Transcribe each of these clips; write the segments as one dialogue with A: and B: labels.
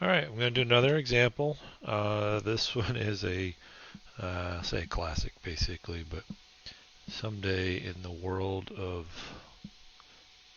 A: All right, I'm going to do another example. This one is say a classic basically, but someday in the world of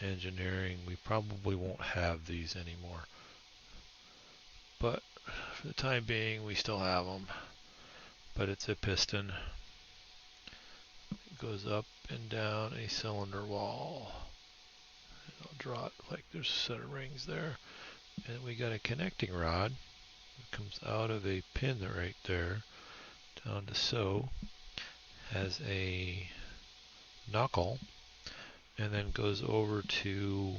A: engineering, we probably won't have these anymore. But for the time being, we still have them. But it's a piston. It goes up and down a cylinder wall. I'll draw it like there's a set of rings there. And we got a connecting rod. It comes out of a pin right there down to so. Has a knuckle and then goes over to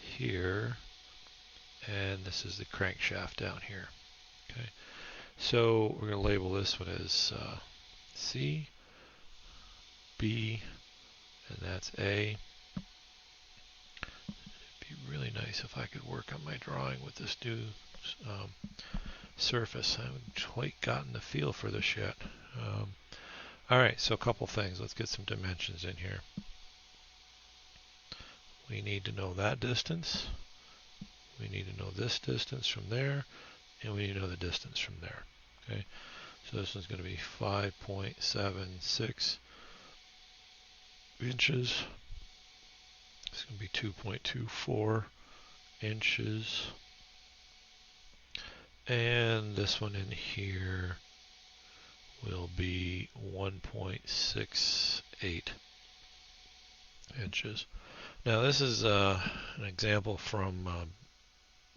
A: here, and this is the crankshaft down here. Okay, so we're going to label this one as C, B, and that's A. It'd be really nice if I could work on my drawing with this new surface. I haven't quite gotten the feel for this yet. Alright, so a couple things. Let's get some dimensions in here. We need to know that distance. We need to know this distance from there. And we need to know the distance from there. Okay, so this one's going to be 5.76 inches. It's going to be 2.24 inches. And this one in here will be 1.68 inches. Now this is an example from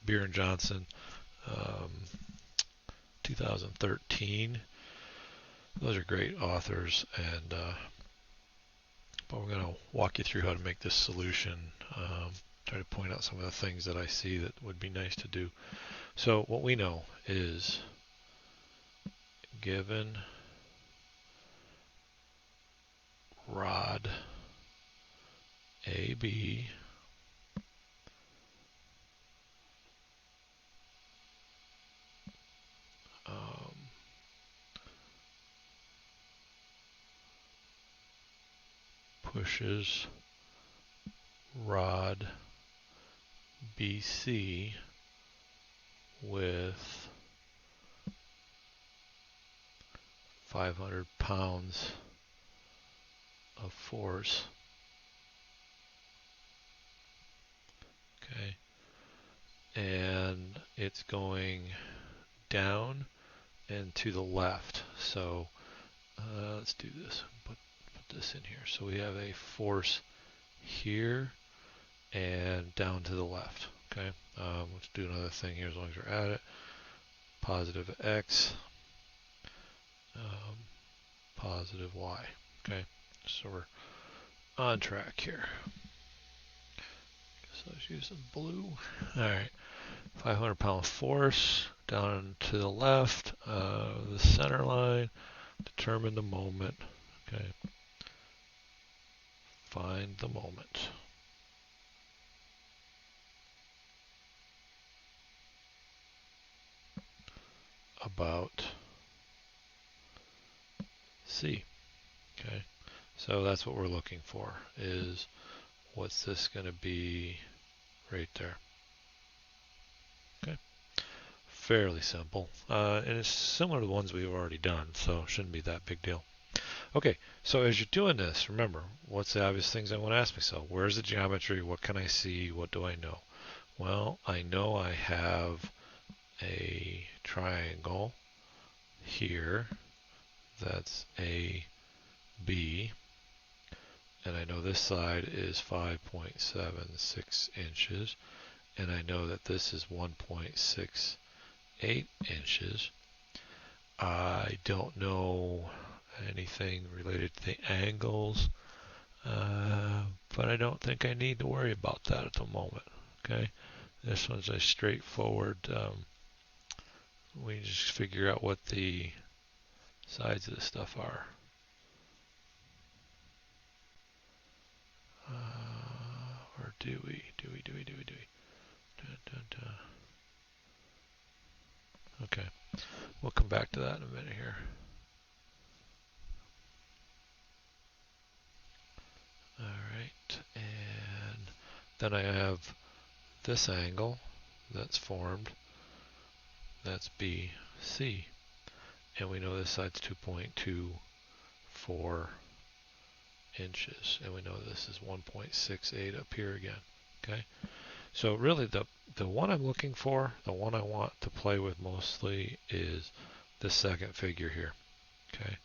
A: Beer and Johnson 2013. Those are great authors, and but we're going to walk you through how to make this solution. Try to point out some of the things that I see that would be nice to do. So what we know is given rod AB pushes rod BC with 500 pounds of force. Okay, and it's going down and to the left. So let's do this. Put this in here. So we have a force here and down to the left. Okay, let's do another thing here as long as we're at it. Positive X, positive Y. Okay, so we're on track here. So let's use some blue. Alright, 500 pound force down to the left, the center line, determine the moment. Okay, find the moment. About C. Okay, so that's what we're looking for, is what's this going to be right there. Okay, fairly simple, and it's similar to the ones we've already done, so shouldn't be that big deal. Okay, so as you're doing this, remember, what's the obvious things I want to ask myself? Where's the geometry? What can I see? What do I know? Well, I know I have a triangle here that's A, B, and I know this side is 5.76 inches, and I know that this is 1.68 inches. I don't know anything related to the angles, but I don't think I need to worry about that at the moment. Okay, this one's a straightforward. We just figure out what the sides of the stuff are. Or do we? Dun, dun, dun. Okay, we'll come back to that in a minute here. Alright, and then I have this angle that's formed. That's BC. And we know this side's 2.24 inches. And we know this is 1.68 up here again. Okay. So really the one I'm looking for, the one I want to play with mostly is the second figure here. Okay.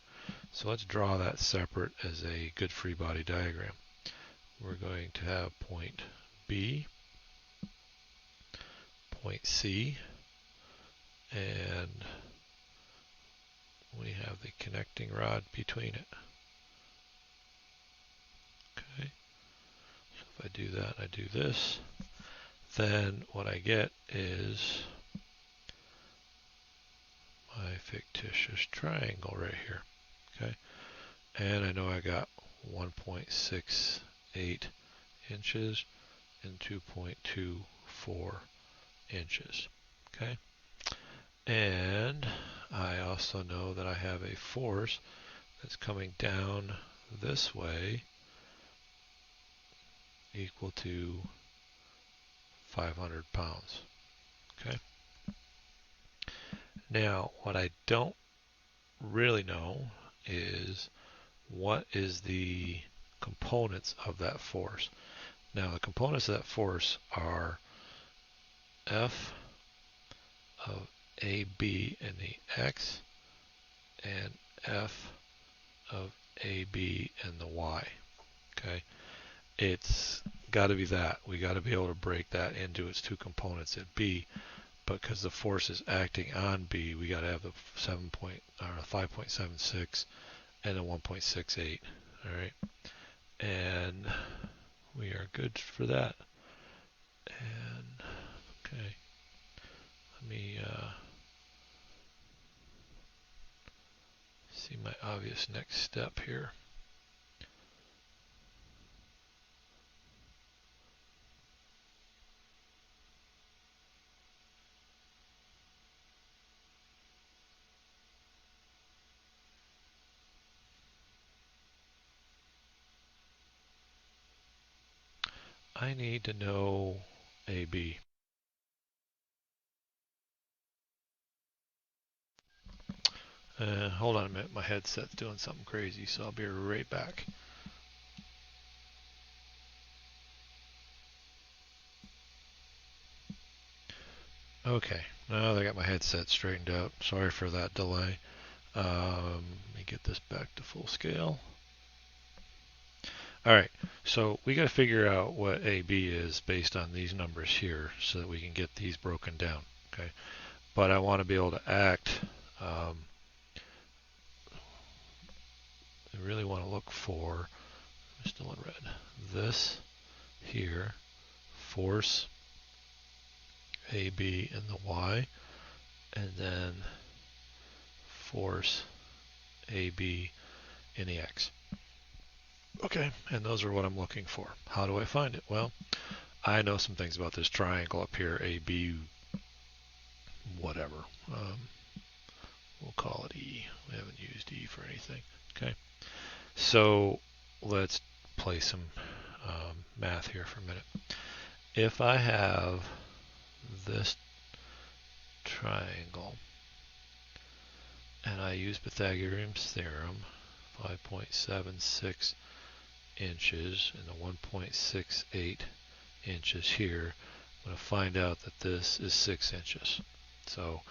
A: So let's draw that separate as a good free body diagram. We're going to have point B, point C, and we have the connecting rod between it. Okay. So if I do that, I do this, then what I get is my fictitious triangle right here. Okay. And I know I got 1.68 inches and 2.24 inches. Okay. And I also know that I have a force that's coming down this way equal to 500 pounds. Okay. Now, what I don't really know is what is the components of that force. Now, the components of that force are F of AB in the X and F of AB in the Y. Okay. It's got to be that. We got to be able to break that into its two components at B, but because the force is acting on B, we got to have the 5.76 and the 1.68. All right, and we are good for that. And okay, let me see my obvious next step here. I need to know AB. Hold on a minute, my headset's doing something crazy, so I'll be right back. Okay, now that I got my headset straightened out. Sorry for that delay. Let me get this back to full scale. Alright, so we got to figure out what AB is based on these numbers here so that we can get these broken down. Okay, but I want to be able to act. I really want to look for, I'm still in red, this here, force AB in the Y, and then force AB in the X. Okay, and those are what I'm looking for. How do I find it? Well, I know some things about this triangle up here, AB, whatever. We'll call it E. We haven't used E for anything. Okay, so let's play some math here for a minute. If I have this triangle and I use Pythagorean's theorem, 5.76 inches and the 1.68 inches here, I'm going to find out that this is 6 inches. So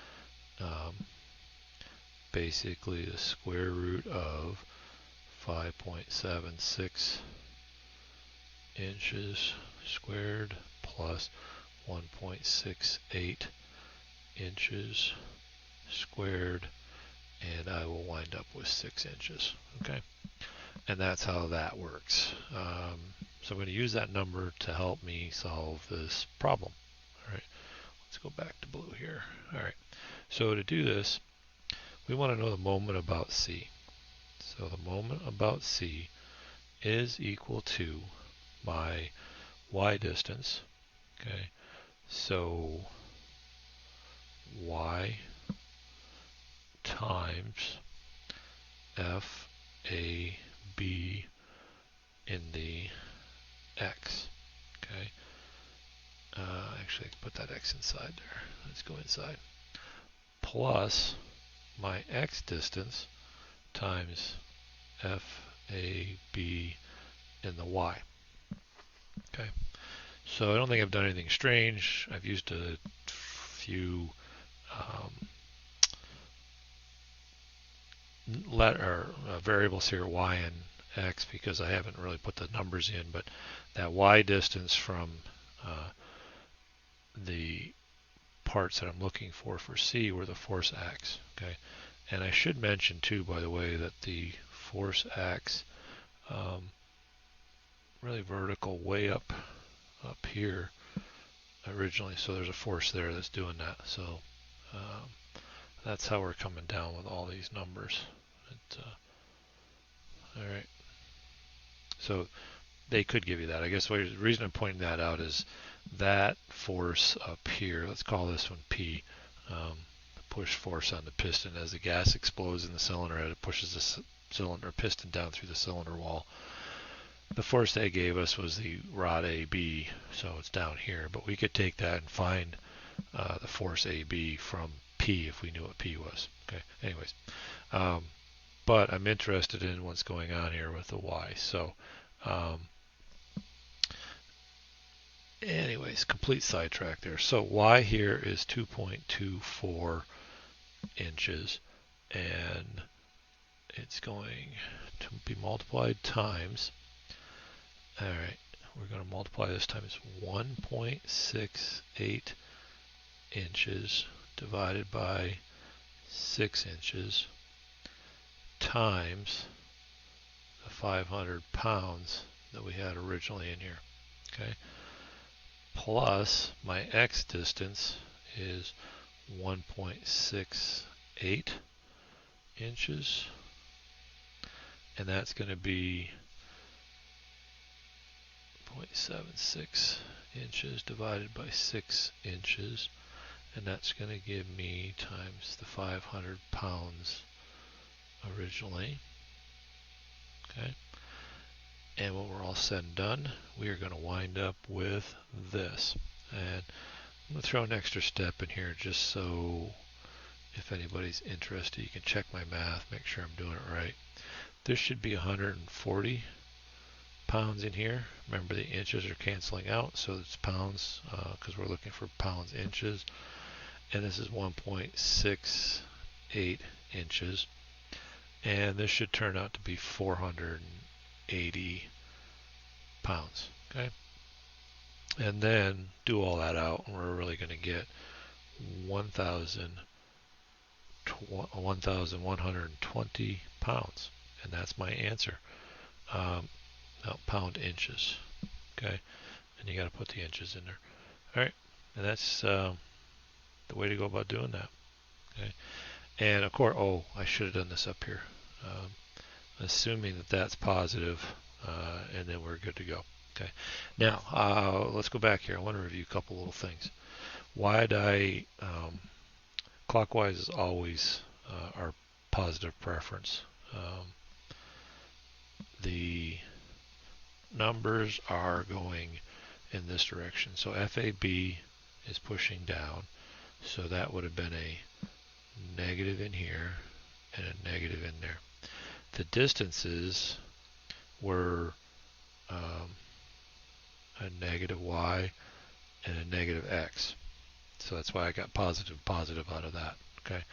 A: basically the square root of 5.76 inches squared plus 1.68 inches squared, and I will wind up with 6 inches. Okay, and that's how that works. So I'm going to use that number to help me solve this problem. All right, let's go back to blue here. All right, so to do this, we want to know the moment about C. So the moment about C is equal to my y distance. Okay, so y times f a b in the x. Okay, actually, I can put that x inside there. Let's go inside. plus my x distance times FAB in the y. Okay, so I don't think I've done anything strange. I've used a few variables here, y and x, because I haven't really put the numbers in, but that y distance from the parts that I'm looking for C were the force x. Okay, and I should mention too, by the way, that the force x really vertical way up here originally, so there's a force there that's doing that. So that's how we're coming down with all these numbers. All right, so they could give you that. I guess the reason I'm pointing that out is that force up here, let's call this one P, the push force on the piston as the gas explodes in the cylinder head, it pushes the cylinder piston down through the cylinder wall. The force they gave us was the rod AB, so it's down here, but we could take that and find the force AB from P if we knew what P was. Okay, anyways, but I'm interested in what's going on here with the Y. So anyways, complete sidetrack there. So Y here is 2.24 inches, and it's going to be multiplied times, all right, we're going to multiply this times 1.68 inches divided by 6 inches times the 500 pounds that we had originally in here. Okay, plus my x distance is 1.68 inches, and that's going to be 0.76 inches divided by 6 inches, and that's going to give me times the 500 pounds originally. Okay, and when we're all said and done, we are going to wind up with this. And I'm going to throw an extra step in here just so if anybody's interested, you can check my math, make sure I'm doing it right. This should be 140 pounds in here. Remember, the inches are canceling out, so it's pounds because we're looking for pounds inches. And this is 1.68 inches. And this should turn out to be 480 pounds. Okay, and then do all that out, and we're really going to get 1,120 pounds, and that's my answer. Now, pound inches. Okay, and you got to put the inches in there. All right, and that's the way to go about doing that. Okay, and of course, oh, I should have done this up here. Assuming that that's positive, and then we're good to go. Okay, now let's go back here. I want to review a couple little things. Why did I clockwise is always our positive preference. The numbers are going in this direction, so FAB is pushing down, so that would have been a negative in here and a negative in there. The distances were a negative y and a negative x, so that's why I got positive out of that. Okay,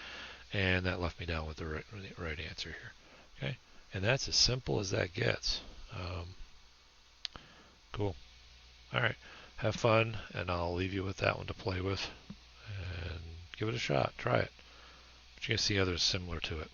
A: and that left me down with the right answer here. Okay, and that's as simple as that gets. Cool. All right, have fun, and I'll leave you with that one to play with, and give it a shot. Try it. But you're going to see others similar to it.